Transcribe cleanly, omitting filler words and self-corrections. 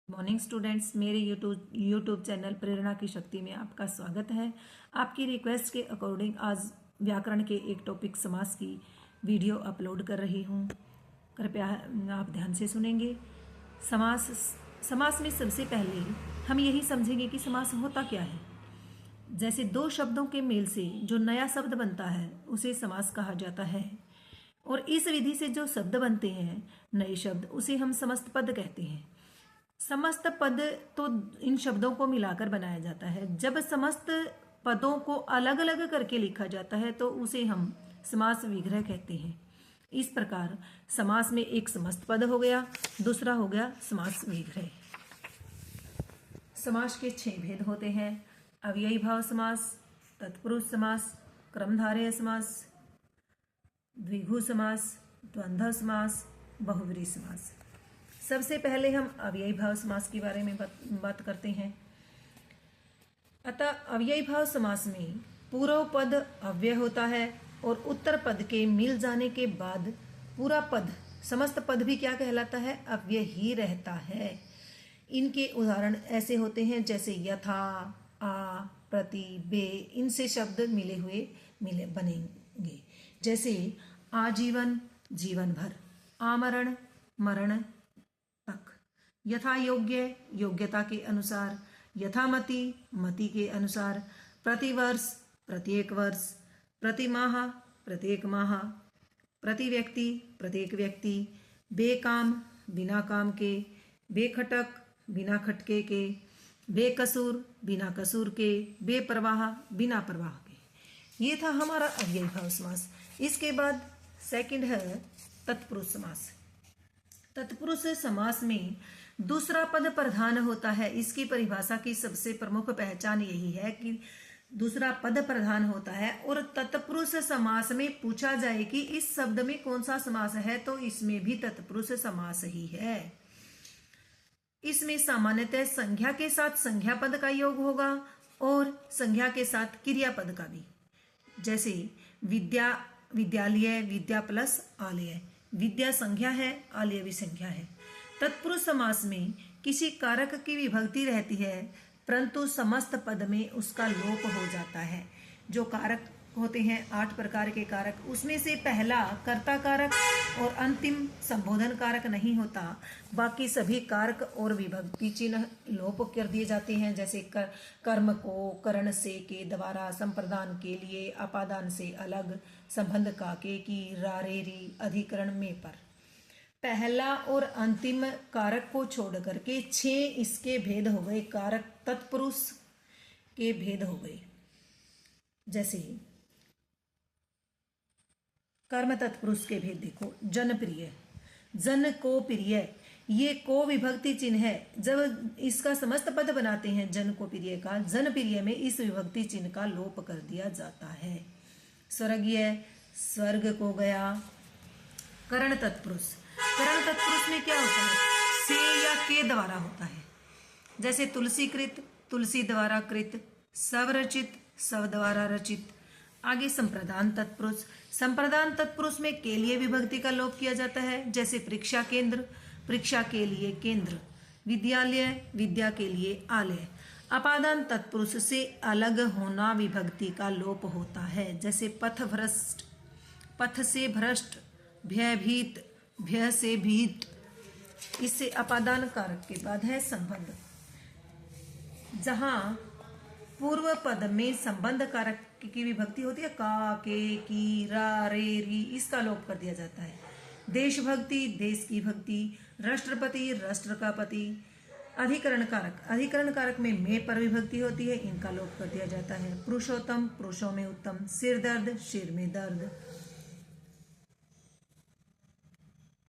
Morning students, मेरे YouTube channel प्रेरणा की शक्ति में आपका स्वागत है। आपकी रिक्वेस्ट के अकॉर्डिंग आज व्याकरण के एक टॉपिक समास की वीडियो अपलोड कर रही हूँ। कृपया आप ध्यान से सुनेंगे। समास में सबसे पहले हम यही समझेंगे कि समास होता क्या है। जैसे दो शब्दों के मेल से जो नया शब्द बनता है उसे समास कहा जाता है, और इस विधि से जो शब्द बनते हैं नए शब्द, उसे हम समस्त पद कहते हैं। समस्त पद तो इन शब्दों को मिलाकर बनाया जाता है। जब समस्त पदों को अलग अलग करके लिखा जाता है तो उसे हम समास विग्रह कहते हैं। इस प्रकार समास में एक समस्त पद हो गया, दूसरा हो गया समास विग्रह। समास के 6 भेद होते हैं: अव्ययी भाव समास, तत्पुरुष समास, क्रमधारय समास, द्विगु समास, द्वंद्व समास, बहुव्रीहि समास। सबसे पहले हम अव्ययी भाव समास के बारे में बात करते हैं। अतः अव्ययी भाव समास में पूर्व पद अव्यय होता है और उत्तर पद के मिल जाने के बाद पूरा पद, समस्त पद भी क्या कहलाता है? अव्यय ही रहता है। इनके उदाहरण ऐसे होते हैं जैसे यथा, आ, प्रति, बे, इनसे शब्द मिले बनेंगे। जैसे आजीवन, जीवन भर, आमरण, मरण तक, यथा योग्य, योग्यता के अनुसार, यथामति, मति के अनुसार, प्रतिवर्ष, प्रत्येक वर्ष, प्रतिमाह, प्रत्येक माह, प्रति व्यक्ति, प्रत्येक व्यक्ति, बेकाम, बिना काम के, बेखटक, बिना खटके के, बेकसूर, बिना कसूर के, बेप्रवाह, बिना प्रवाह के। ये था हमारा अव्ययी भाव समास। इसके बाद सेकंड है तत्पुरुष समास। तत्पुरुष समास में दूसरा पद प्रधान होता है। इसकी परिभाषा की सबसे प्रमुख पहचान यही है कि दूसरा पद प्रधान होता है। और तत्पुरुष समास में पूछा जाए कि इस शब्द में कौन सा समास है, तो इसमें भी तत्पुरुष समास ही है। इसमें सामान्यतः संज्ञा के साथ संज्ञा पद का योग होगा और संज्ञा के साथ क्रिया पद का भी। जैसे विद्या, विद्यालय, विद्या प्लस आलय, विद्या संज्ञा है, आलय भी संज्ञा है। तत्पुरुष समास में किसी कारक की विभक्ति रहती है परंतु समस्त पद में उसका लोप हो जाता है। जो कारक होते हैं 8 प्रकार के कारक, उसमें से पहला कर्ता कारक और अंतिम संबोधन कारक नहीं होता। बाकी सभी कारक और विभक्ति चिन्ह लोप कर दिए जाते हैं। जैसे कर्म को करण से के द्वारा, संप्रदान के लिए, अपादान से अलग, संबंध का के की, रारे री, अधिकरण में पर। पहला और अंतिम कारक को छोड़ करके 6 इसके भेद हो गए, कारक तत्पुरुष के भेद हो गए। जैसे कर्म तत्पुरुष के भेद देखो। जनप्रिय, जन को प्रिय, ये को विभक्ति चिन्ह है। जब इसका समस्त पद बनाते हैं जन को प्रिय का, जन प्रिय में इस विभक्ति चिन्ह का लोप कर दिया जाता है। स्वर्गीय, स्वर्ग को गया। करण तत्पुरुष, करण तत्पुरुष में क्या होता है? से या के द्वारा होता है। जैसे तुलसी कृत, तुलसी द्वारा कृत, स्वरचित, स्व द्वारा रचित। आगे संप्रदान तत्पुरुष, संप्रदान तत्पुरुष में के लिए विभक्ति का लोप किया जाता है। जैसे परीक्षा केंद्र, परीक्षा के लिए केंद्र, विद्यालय, विद्या के लिए आलय। अपादान तत्पुरुष से अलग होना विभक्ति का लोप होता है। जैसे पथ भ्रष्ट, पथ से भ्रष्ट, भयभीत, भय से भीत। इससे अपादान कारक के बाद है संबंध। जहां पूर्व पद में संबंध कारक की विभक्ति होती है, का, के, की, रा, रे, री, इसका लोप कर दिया जाता है। देशभक्ति, देश की भक्ति, राष्ट्रपति, राष्ट्र का पति। अधिकरण कारक, अधिकरण कारक में पर विभक्ति होती है, इनका लोप कर दिया जाता है। पुरुषोत्तम, पुरुषों में उत्तम। सिर दर्द, सिर में दर्द।